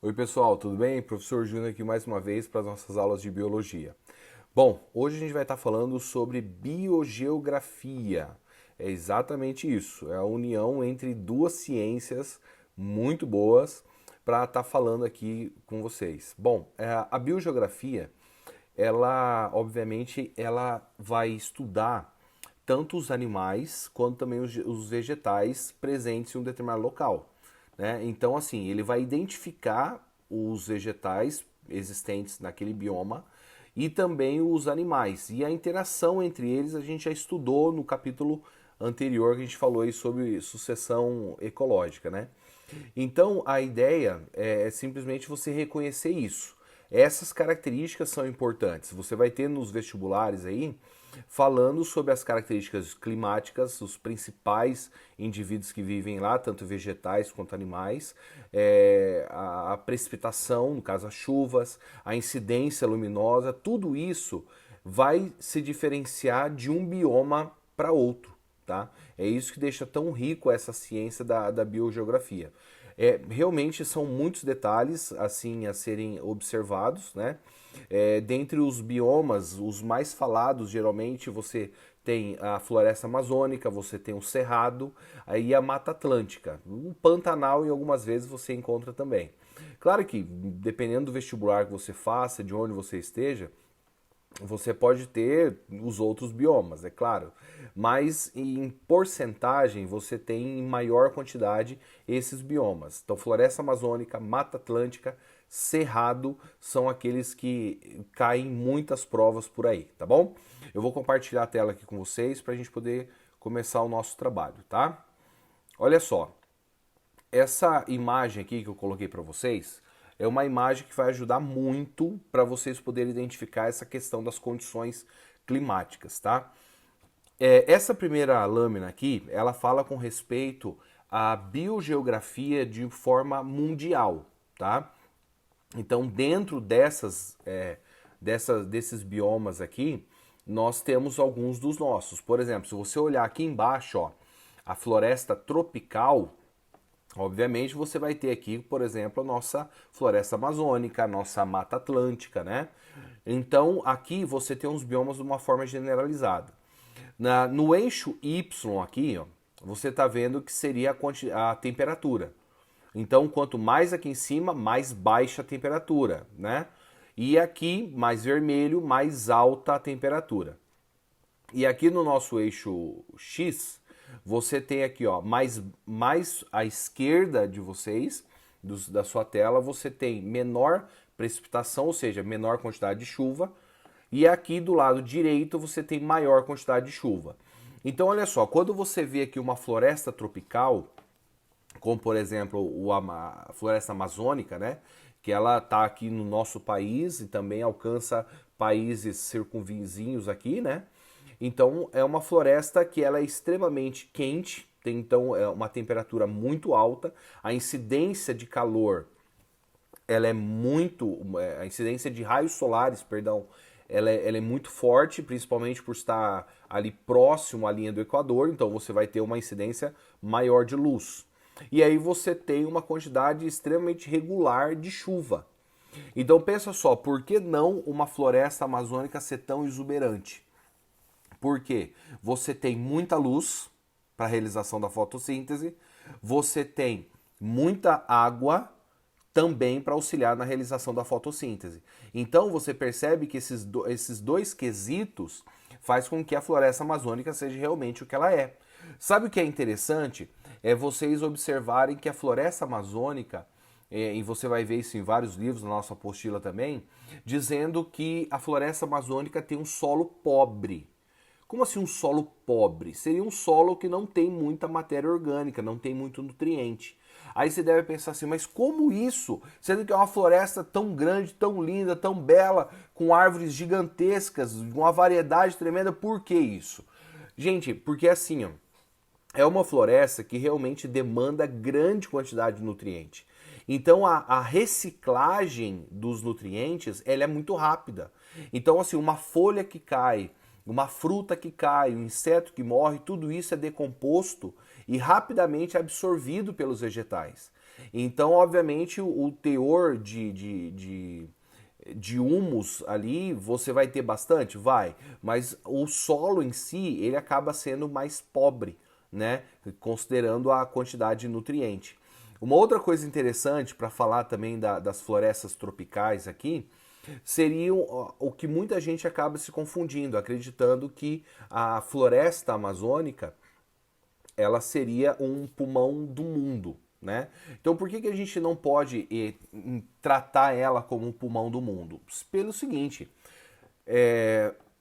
Oi pessoal, tudo bem? Professor Júnior aqui mais uma vez para as nossas aulas de biologia. Bom, hoje a gente vai estar falando sobre biogeografia. É exatamente isso, é a união entre duas ciências muito boas para estar falando aqui com vocês. Bom, a biogeografia, ela obviamente ela vai estudar tanto os animais quanto também os vegetais presentes em um determinado local, né? Então, assim, ele vai identificar os vegetais existentes naquele bioma e também os animais. E a interação entre eles a gente já estudou no capítulo anterior que a gente falou aí sobre sucessão ecológica, né? Então, a ideia é simplesmente você reconhecer isso. Essas características são importantes. Você vai ter nos vestibulares aí falando sobre as características climáticas, os principais indivíduos que vivem lá, tanto vegetais quanto animais, a precipitação, no caso as chuvas, a incidência luminosa, tudo isso vai se diferenciar de um bioma para outro. Tá? É isso que deixa tão rico essa ciência da biogeografia. Realmente são muitos detalhes assim a serem observados, né? Dentre os biomas, os mais falados, geralmente você tem a floresta amazônica, você tem o cerrado, aí a Mata Atlântica. O Pantanal, em algumas vezes, você encontra também. Claro que, dependendo do vestibular que você faça, de onde você esteja, você pode ter os outros biomas, é claro, mas em porcentagem você tem em maior quantidade esses biomas. Então, floresta amazônica, Mata Atlântica, Cerrado são aqueles que caem em muitas provas por aí, tá bom? Eu vou compartilhar a tela aqui com vocês para a gente poder começar o nosso trabalho, tá? Olha só, essa imagem aqui que eu coloquei para vocês é uma imagem que vai ajudar muito para vocês poderem identificar essa questão das condições climáticas, tá? Essa primeira lâmina aqui, ela fala com respeito à biogeografia de forma mundial, tá? Então, dentro desses biomas aqui, nós temos alguns dos nossos. Por exemplo, se você olhar aqui embaixo, ó, a floresta tropical, obviamente você vai ter aqui, por exemplo, a nossa floresta amazônica, a nossa mata atlântica, né? Então aqui você tem os biomas de uma forma generalizada. No eixo Y aqui, ó, você está vendo que seria a temperatura. Então quanto mais aqui em cima, mais baixa a temperatura, né? E aqui, mais vermelho, mais alta a temperatura. E aqui no nosso eixo X, você tem aqui, ó, mais à esquerda de vocês, da sua tela, você tem menor precipitação, ou seja, menor quantidade de chuva. E aqui do lado direito você tem maior quantidade de chuva. Então, olha só, quando você vê aqui uma floresta tropical, como por exemplo a floresta amazônica, né? Que ela está aqui no nosso país e também alcança países circunvizinhos aqui, né? Então é uma floresta que ela é extremamente quente, tem então uma temperatura muito alta, a incidência de calor ela é muito, a incidência de raios solares, perdão, ela é muito forte, principalmente por estar ali próximo à linha do Equador, então você vai ter uma incidência maior de luz. E aí você tem uma quantidade extremamente regular de chuva. Então pensa só, por que não uma floresta amazônica ser tão exuberante? Porque você tem muita luz para a realização da fotossíntese, você tem muita água também para auxiliar na realização da fotossíntese. Então você percebe que esses dois quesitos faz com que a floresta amazônica seja realmente o que ela é. Sabe o que é interessante? É vocês observarem que a floresta amazônica, e você vai ver isso em vários livros, na nossa apostila também, dizendo que a floresta amazônica tem um solo pobre. Como assim um solo pobre? Seria um solo que não tem muita matéria orgânica, não tem muito nutriente. Aí você deve pensar assim, mas como isso? Sendo que é uma floresta tão grande, tão linda, tão bela, com árvores gigantescas, uma variedade tremenda, por que isso? Gente, porque assim, ó, é uma floresta que realmente demanda grande quantidade de nutriente. Então a reciclagem dos nutrientes ela é muito rápida. Então assim, uma folha que cai, uma fruta que cai, um inseto que morre, tudo isso é decomposto e rapidamente absorvido pelos vegetais. Então, obviamente, o teor de humus ali você vai ter bastante? Vai, mas o solo em si ele acaba sendo mais pobre, né? Considerando a quantidade de nutriente. Uma outra coisa interessante para falar também das florestas tropicais aqui seria o que muita gente acaba se confundindo, acreditando que a floresta amazônica ela seria um pulmão do mundo, né? Então por que a gente não pode tratar ela como um pulmão do mundo? Pelo seguinte,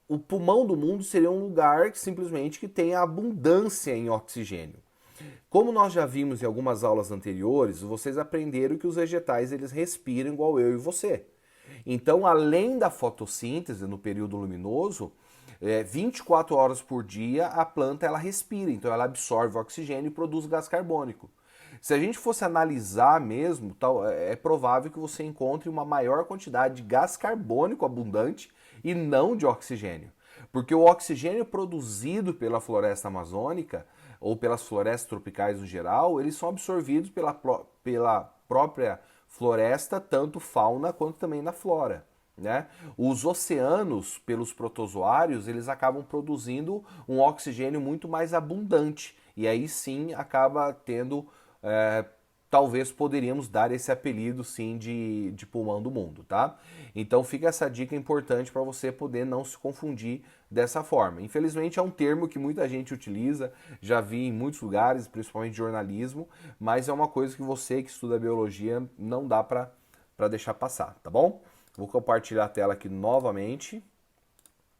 o pulmão do mundo seria um lugar que simplesmente que tem abundância em oxigênio. Como nós já vimos em algumas aulas anteriores, vocês aprenderam que os vegetais eles respiram igual eu e você. Então, além da fotossíntese no período luminoso, 24 horas por dia a planta ela respira, então ela absorve oxigênio e produz gás carbônico. Se a gente fosse analisar mesmo, é provável que você encontre uma maior quantidade de gás carbônico abundante e não de oxigênio. Porque o oxigênio produzido pela floresta amazônica ou pelas florestas tropicais no geral, eles são absorvidos pela própria floresta, tanto fauna quanto também na flora. Né? Os oceanos, pelos protozoários, eles acabam produzindo um oxigênio muito mais abundante. E aí sim acaba tendo, talvez poderíamos dar esse apelido sim de pulmão do mundo, tá? Então fica essa dica importante para você poder não se confundir dessa forma. Infelizmente é um termo que muita gente utiliza, já vi em muitos lugares, principalmente jornalismo, mas é uma coisa que você que estuda biologia não dá para deixar passar, tá bom? Vou compartilhar a tela aqui novamente.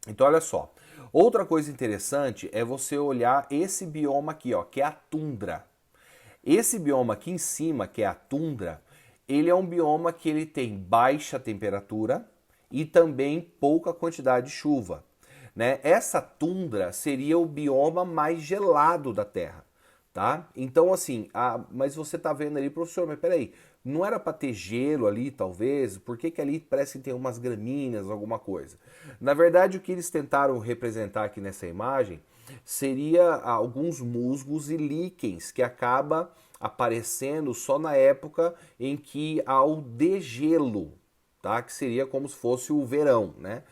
Então olha só, outra coisa interessante é você olhar esse bioma aqui, ó, que é a tundra. Esse bioma aqui em cima, que é a tundra, ele é um bioma que ele tem baixa temperatura e também pouca quantidade de chuva. Né? Essa tundra seria o bioma mais gelado da Terra. Tá? Então, assim, mas você tá vendo ali, professor, mas peraí, não era para ter gelo ali, talvez? Por que que ali parece que tem umas gramíneas, alguma coisa? Na verdade, o que eles tentaram representar aqui nessa imagem seria alguns musgos e líquens que acaba aparecendo só na época em que há o degelo, tá? Que seria como se fosse o verão, né?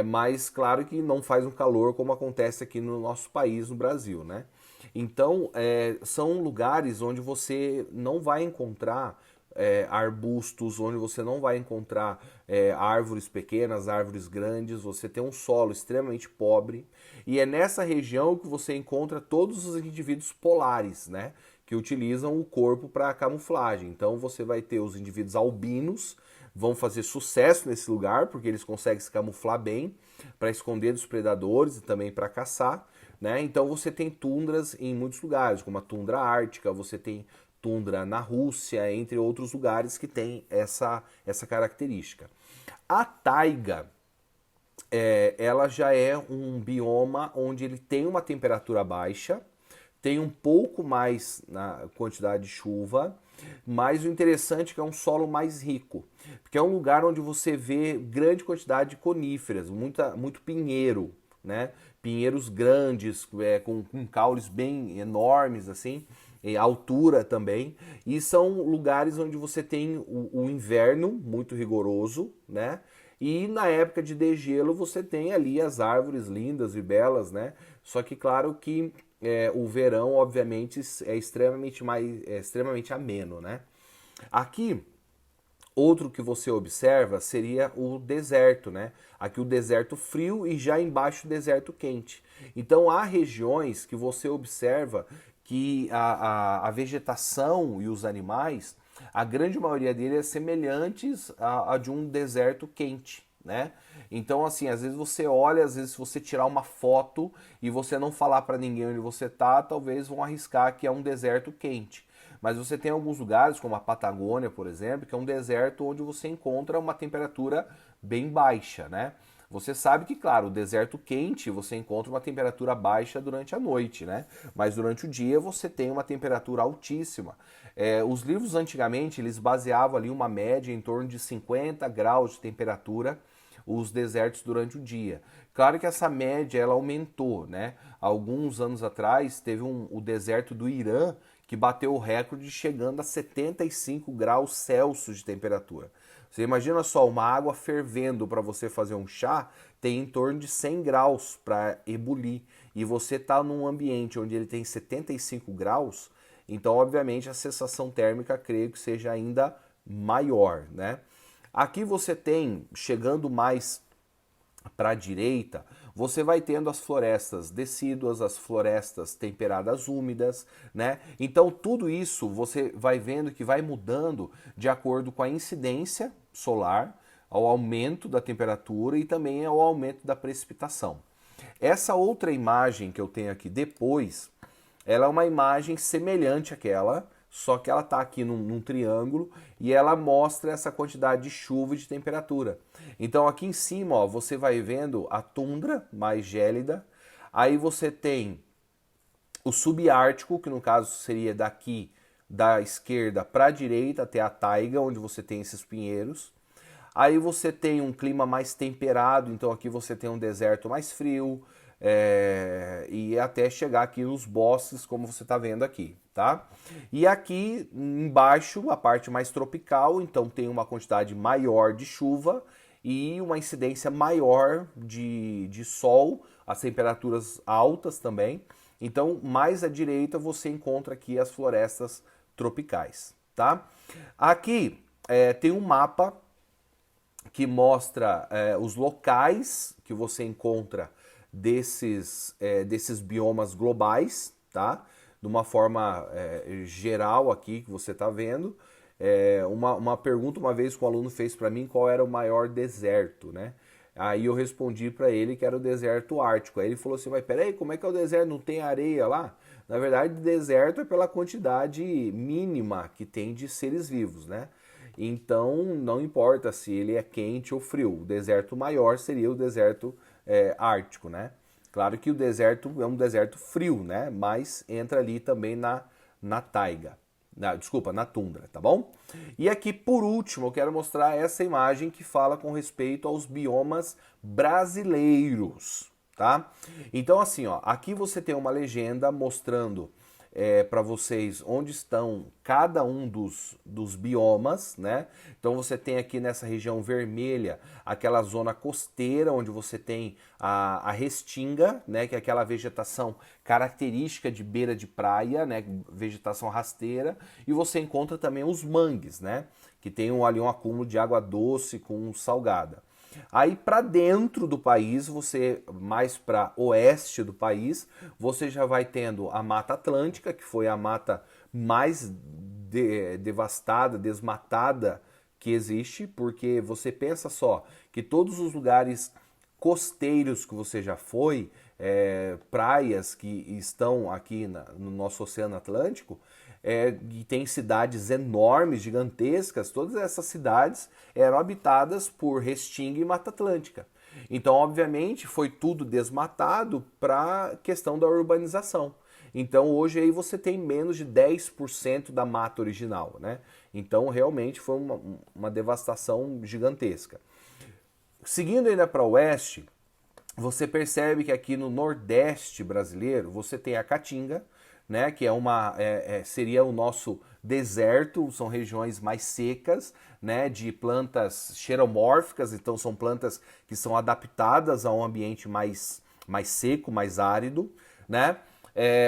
Mas claro que não faz um calor como acontece aqui no nosso país, no Brasil, né? Então, são lugares onde você não vai encontrar arbustos, onde você não vai encontrar árvores pequenas, árvores grandes, você tem um solo extremamente pobre, e é nessa região que você encontra todos os indivíduos polares, né? Que utilizam o corpo para camuflagem. Então você vai ter os indivíduos albinos, vão fazer sucesso nesse lugar, porque eles conseguem se camuflar bem para esconder dos predadores e também para caçar. Né? Então você tem tundras em muitos lugares, como a tundra ártica, você tem tundra na Rússia, entre outros lugares que tem essa característica. A taiga, ela já é um bioma onde ele tem uma temperatura baixa, tem um pouco mais na quantidade de chuva, mas o interessante é que é um solo mais rico, porque é um lugar onde você vê grande quantidade de coníferas, muito pinheiro, né? Pinheiros grandes, com caules bem enormes, assim, altura também, e são lugares onde você tem o inverno muito rigoroso, né? E na época de degelo você tem ali as árvores lindas e belas, né? Só que claro que o verão, obviamente, é extremamente ameno, né? Aqui, outro que você observa seria o deserto, né? Aqui o deserto frio e já embaixo o deserto quente. Então há regiões que você observa que a vegetação e os animais, a grande maioria deles é semelhantes a de um deserto quente, né? Então, assim, às vezes você olha, às vezes se você tirar uma foto e você não falar para ninguém onde você tá, talvez vão arriscar que é um deserto quente. Mas você tem alguns lugares, como a Patagônia, por exemplo, que é um deserto onde você encontra uma temperatura bem baixa, né? Você sabe que, claro, o deserto quente você encontra uma temperatura baixa durante a noite, né? Mas durante o dia você tem uma temperatura altíssima. Os livros antigamente eles baseavam ali uma média em torno de 50 graus de temperatura os desertos durante o dia. Claro que essa média ela aumentou, né? Alguns anos atrás teve o deserto do Irã que bateu o recorde chegando a 75 graus Celsius de temperatura. Você imagina só, uma água fervendo para você fazer um chá tem em torno de 100 graus para ebulir. E você está num ambiente onde ele tem 75 graus, então obviamente a sensação térmica creio que seja ainda maior, né? Aqui você tem, chegando mais para a direita, você vai tendo as florestas decíduas, as florestas temperadas úmidas, né? Então tudo isso você vai vendo que vai mudando de acordo com a incidência solar, ao aumento da temperatura e também ao aumento da precipitação. Essa outra imagem que eu tenho aqui depois, ela é uma imagem semelhante àquela, só que ela está aqui num triângulo e ela mostra essa quantidade de chuva e de temperatura. Então aqui em cima, ó, você vai vendo a tundra mais gélida, aí você tem o subártico, que no caso seria daqui da esquerda para a direita até a taiga, onde você tem esses pinheiros. Aí você tem um clima mais temperado, então aqui você tem um deserto mais frio, e até chegar aqui nos bosques, como você está vendo aqui, tá? E aqui embaixo, a parte mais tropical, então tem uma quantidade maior de chuva e uma incidência maior de sol, as temperaturas altas também. Então, mais à direita você encontra aqui as florestas tropicais, tá? Aqui tem um mapa que mostra os locais que você encontra desses biomas globais, tá? De uma forma geral aqui que você está vendo. Uma pergunta uma vez que um aluno fez para mim qual era o maior deserto, né? Aí eu respondi para ele que era o deserto ártico. Aí ele falou assim, mas peraí, como é que é o deserto? Não tem areia lá? Na verdade, deserto é pela quantidade mínima que tem de seres vivos, né? Então, não importa se ele é quente ou frio. O deserto maior seria o deserto ártico, né? Claro que o deserto é um deserto frio, né? Mas entra ali também na taiga. Desculpa, na tundra, tá bom? E aqui, por último, eu quero mostrar essa imagem que fala com respeito aos biomas brasileiros, tá? Então, assim, ó, aqui você tem uma legenda mostrando para vocês onde estão cada um dos biomas, né? Então você tem aqui nessa região vermelha aquela zona costeira onde você tem a restinga, né? Que é aquela vegetação característica de beira de praia, né? Vegetação rasteira, e você encontra também os mangues, né? Que tem ali um acúmulo de água doce com salgada. Aí para dentro do país, você mais para oeste do país, você já vai tendo a Mata Atlântica, que foi a mata mais devastada, desmatada que existe, porque você pensa só que todos os lugares costeiros que você já foi, praias que estão aqui no nosso Oceano Atlântico, e tem cidades enormes, gigantescas, todas essas cidades eram habitadas por restinga e Mata Atlântica. Então, obviamente, foi tudo desmatado para a questão da urbanização. Então, hoje aí você tem menos de 10% da mata original, né? Então, realmente foi uma devastação gigantesca. Seguindo ainda para o oeste, você percebe que aqui no nordeste brasileiro você tem a Caatinga, né, que seria o nosso deserto, são regiões mais secas, né, de plantas xeromórficas, então são plantas que são adaptadas a um ambiente mais seco, mais árido, né?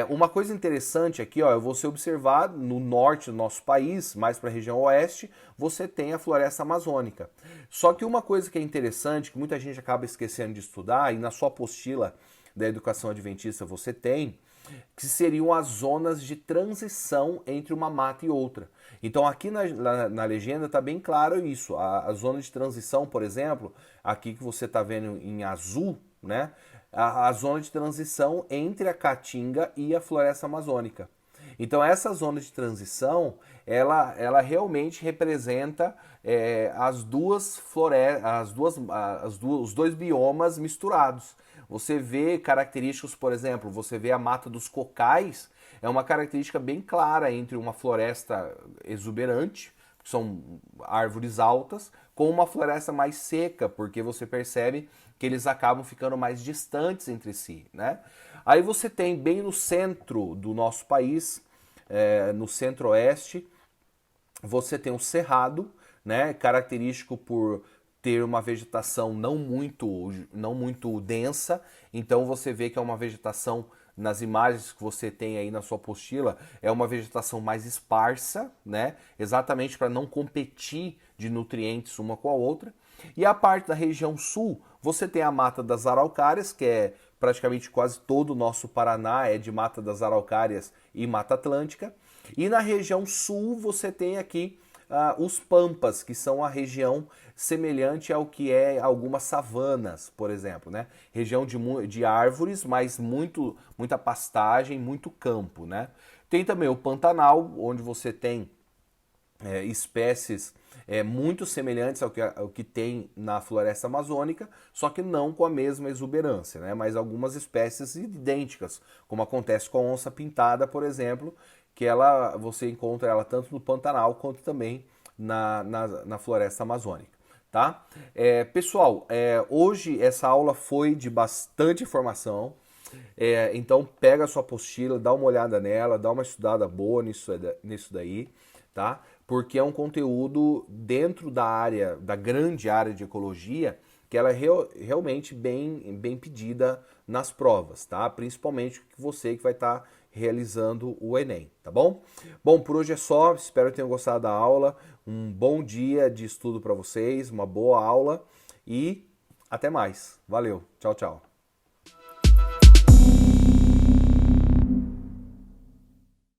Uma coisa interessante aqui, ó, você observar no norte do nosso país, mais para a região oeste, você tem a floresta amazônica. Só que uma coisa que é interessante, que muita gente acaba esquecendo de estudar, e na sua apostila da educação adventista você tem, que seriam as zonas de transição entre uma mata e outra. Então aqui na legenda está bem claro isso. A zona de transição, por exemplo, aqui que você está vendo em azul, né? A zona de transição entre a Caatinga e a floresta amazônica. Então essa zona de transição, ela realmente representa os dois biomas misturados. Você vê características, por exemplo, você vê a mata dos cocais, é uma característica bem clara entre uma floresta exuberante, que são árvores altas, com uma floresta mais seca, porque você percebe que eles acabam ficando mais distantes entre si, né? Aí você tem bem no centro do nosso país, no centro-oeste, você tem um cerrado, né, característico por ter uma vegetação não muito densa, então você vê que é uma vegetação, nas imagens que você tem aí na sua apostila, é uma vegetação mais esparsa, né, exatamente para não competir de nutrientes uma com a outra. E a parte da região sul, você tem a Mata das Araucárias, que é praticamente quase todo o nosso Paraná é de Mata das Araucárias e Mata Atlântica. E na região sul você tem aqui os Pampas, que são a região semelhante ao que é algumas savanas, por exemplo, né? Região de árvores, mas muita pastagem, muito campo, né? Tem também o Pantanal, onde você tem espécies muito semelhantes ao que tem na floresta amazônica, só que não com a mesma exuberância, né? Mas algumas espécies idênticas, como acontece com a onça pintada, por exemplo, que você encontra ela tanto no Pantanal quanto também na floresta amazônica. Tá? Pessoal, hoje essa aula foi de bastante informação, então pega a sua apostila, dá uma olhada nela, dá uma estudada boa nisso daí, tá? Porque é um conteúdo dentro da grande área de ecologia, que ela é realmente bem pedida nas provas, tá? Principalmente você que vai estar realizando o Enem, tá bom? Bom, por hoje é só, espero que tenham gostado da aula, um bom dia de estudo para vocês, uma boa aula e até mais. Valeu, tchau, tchau.